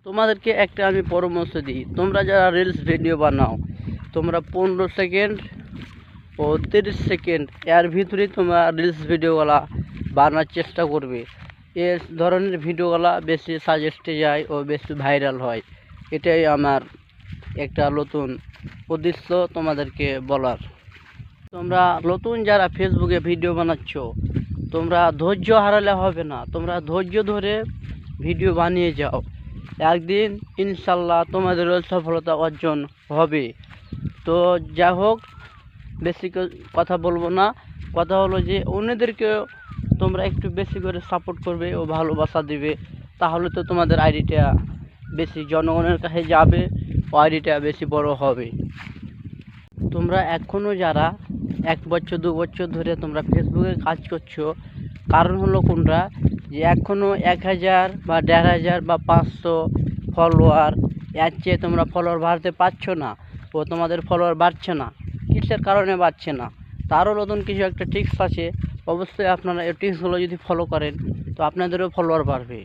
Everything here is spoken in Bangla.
তোমাদেরকে একটা আমি পরামর্শ দিই, তোমরা যারা রিলস ভিডিও বানাও, তোমরা 15 সেকেন্ড ও 30 সেকেন্ড এর ভিতরেই তোমরা রিলস ভিডিওগুলা বানানোর চেষ্টা করবে। এ ধরনের ভিডিওগুলা বেশি সাজেস্টে যায় ও বেশি ভাইরাল হয়। এটাই আমার একটা নতুন উদ্দেশ্য তোমাদেরকে বলার। তোমরা নতুন যারা ফেসবুকে ভিডিও বানাচ্ছ, তোমরা ধৈর্য হারালে হবে না, তোমরা ধৈর্য ধরে ভিডিও বানিয়ে যাও। একদিন ইনশাল্লাহ তোমাদেরও সফলতা অর্জন হবে। তো যাই হোক, বেশি কথা বলবো না। কথা হলো যে অন্যদেরকেও তোমরা একটু বেশি করে সাপোর্ট করবে ও ভালোবাসা দিবে, তাহলে তো তোমাদের আইডিটা বেশি জনগণের কাছে যাবে ও আইডিটা বেশি বড় হবে। তোমরা এখনও যারা 1 বছর 2 বছর ধরে তোমরা ফেসবুকে কাজ করছো, কারণ হলো কোনটা, যে এখনও 1000 বা 1500 বা 500 ফলোয়ার, এর চেয়ে তোমরা ফলোয়ার বাড়তে পারছো না ও তোমাদের ফলোয়ার বাড়ছে না। কিসের কারণে বাড়ছে না, তারও নতুন কিছু একটা ট্রিক্স আছে। অবশ্যই আপনারা এই ট্রিক্সগুলো যদি ফলো করেন তো আপনাদেরও ফলোয়ার বাড়বে।